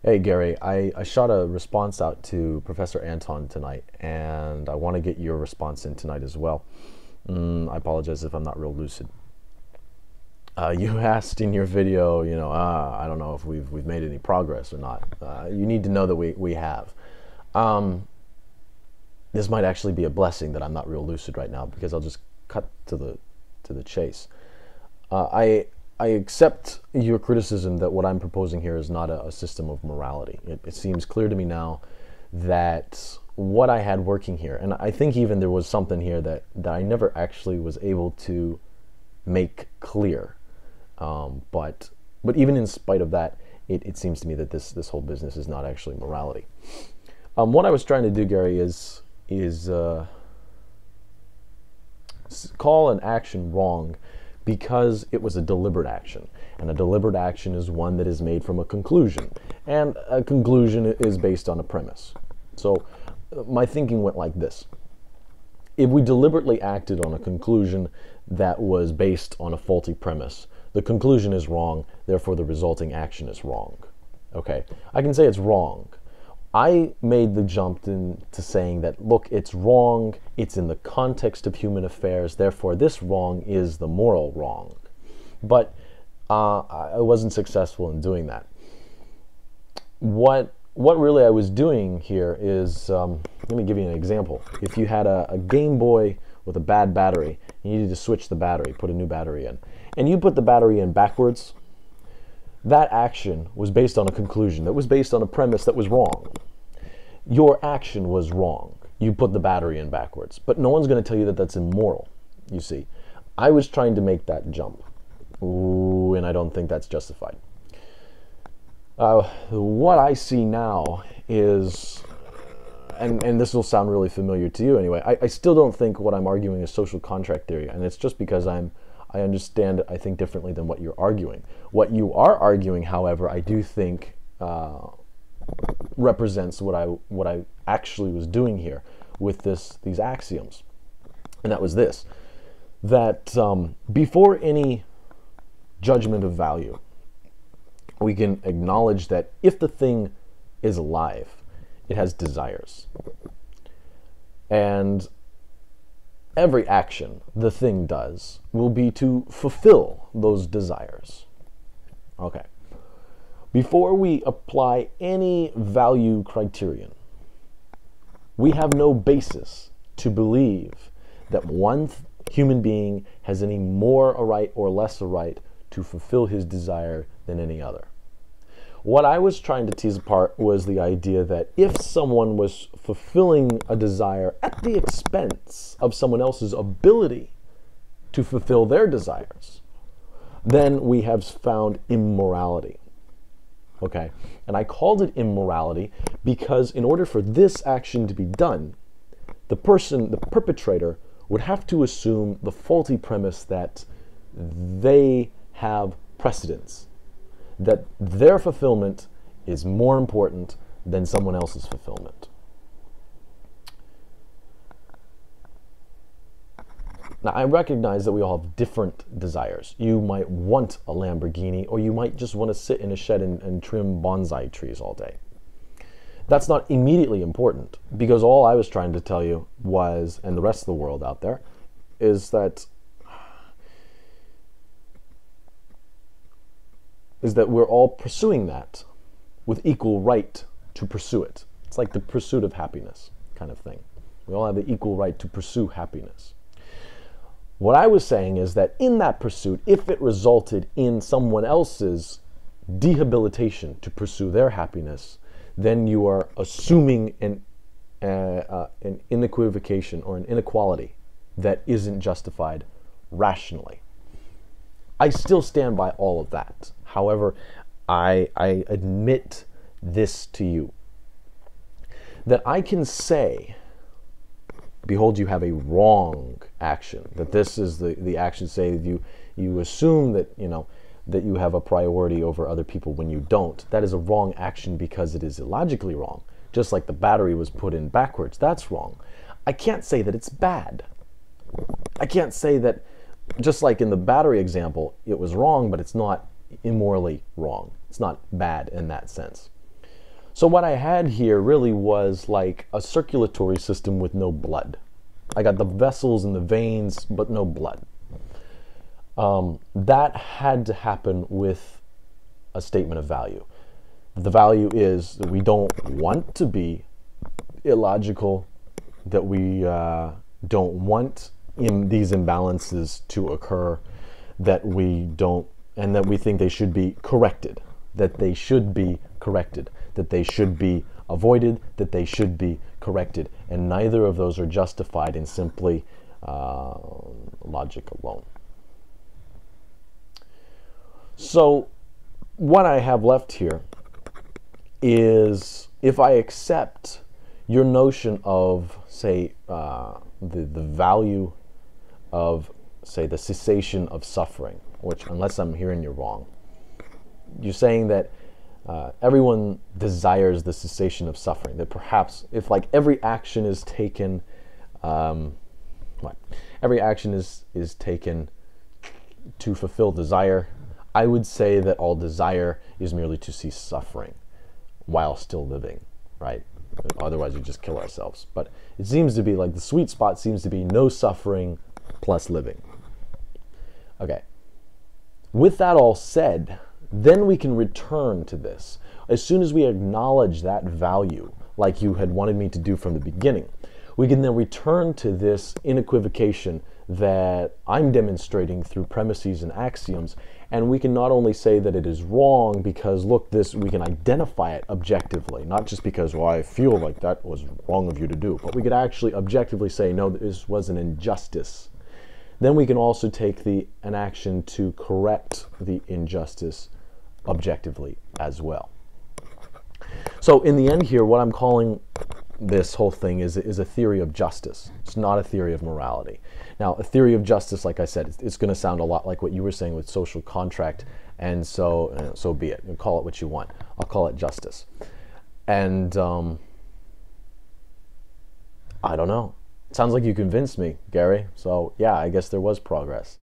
Hey Gary, I shot a response out to Professor Anton tonight, and I want to get your response in tonight as well. I apologize if I'm not real lucid. You asked in your video, I don't know if we've made any progress or not. You need to know that we have. This might actually be a blessing that I'm not real lucid right now, because I'll just cut to the chase. I accept your criticism that what I'm proposing here is not a system of morality. It seems clear to me now that what I had working here, and I think even there was something here that I never actually was able to make clear. But even in spite of that, it seems to me that this whole business is not actually morality. What I was trying to do, Gary, is call an action wrong because it was a deliberate action. And a deliberate action is one that is made from a conclusion. And a conclusion is based on a premise. So my thinking went like this. If we deliberately acted on a conclusion that was based on a faulty premise, the conclusion is wrong, therefore the resulting action is wrong. Okay, I can say it's wrong. I made the jump into saying that, look, it's wrong, it's in the context of human affairs, therefore this wrong is the moral wrong. But I wasn't successful in doing that. What really I was doing here is, let me give you an example. If you had a Game Boy with a bad battery, you needed to switch the battery, put a new battery in, and you put the battery in backwards, that action was based on a conclusion, that was based on a premise that was wrong. Your action was wrong. You put the battery in backwards. But no one's going to tell you that that's immoral, you see. I was trying to make that jump. Ooh, and I don't think that's justified. What I see now is, and this will sound really familiar to you anyway, I still don't think what I'm arguing is social contract theory, and it's just because I understand it, I think, differently than what you're arguing. What you are arguing, however, I do think represents what I actually was doing here with these axioms. And that was this, that before any judgment of value, we can acknowledge that if the thing is alive, it has desires. And every action the thing does will be to fulfill those desires. Okay. Before we apply any value criterion, we have no basis to believe that one human being has any more a right or less a right to fulfill his desire than any other. What I was trying to tease apart was the idea that if someone was fulfilling a desire at the expense of someone else's ability to fulfill their desires, then we have found immorality. Okay, and I called it immorality because in order for this action to be done, the perpetrator, would have to assume the faulty premise that they have precedence, that their fulfillment is more important than someone else's fulfillment. Now, I recognize that we all have different desires. You might want a Lamborghini, or you might just want to sit in a shed and trim bonsai trees all day. That's not immediately important, because all I was trying to tell you was, and the rest of the world out there, is that we're all pursuing that with equal right to pursue it. It's like the pursuit of happiness kind of thing. We all have the equal right to pursue happiness. What I was saying is that in that pursuit, if it resulted in someone else's dehabilitation to pursue their happiness, then you are assuming an inequivocation or an inequality that isn't justified rationally. I still stand by all of that. However, I admit this to you, that I can say, behold, you have a wrong action, that this is the action, say, you assume that, that you have a priority over other people when you don't. That is a wrong action because it is illogically wrong. Just like the battery was put in backwards, that's wrong. I can't say that it's bad. I can't say that, just like in the battery example, it was wrong, but it's not immorally wrong. It's not bad in that sense. So what I had here really was like a circulatory system with no blood. I got the vessels and the veins, but no blood. That had to happen with a statement of value. The value is that we don't want to be illogical, that we don't want these imbalances to occur, that we don't, and that we think they should be corrected, that they should be corrected, that they should be avoided, that they should be corrected. And neither of those are justified in simply logic alone. So what I have left here is, if I accept your notion of, say, the value of, say, the cessation of suffering, which, unless I'm hearing you wrong, you're saying that everyone desires the cessation of suffering, that perhaps if like every action is taken, every action is taken to fulfill desire, I would say that all desire is merely to cease suffering while still living, right? Otherwise we just kill ourselves. But it seems to be like the sweet spot seems to be no suffering plus living. Okay. With that all said, then we can return to this. As soon as we acknowledge that value, like you had wanted me to do from the beginning, we can then return to this inequivocation that I'm demonstrating through premises and axioms, and we can not only say that it is wrong because, look, we can identify it objectively, not just because, well, I feel like that was wrong of you to do, but we could actually objectively say, no, this was an injustice. Then we can also take an action to correct the injustice objectively as well. So in the end here, what I'm calling this whole thing is a theory of justice. It's not a theory of morality. Now, a theory of justice, like I said, it's going to sound a lot like what you were saying with social contract, and so be it. You call it what you want. I'll call it justice. And I don't know. It sounds like you convinced me, Gary. So yeah, I guess there was progress.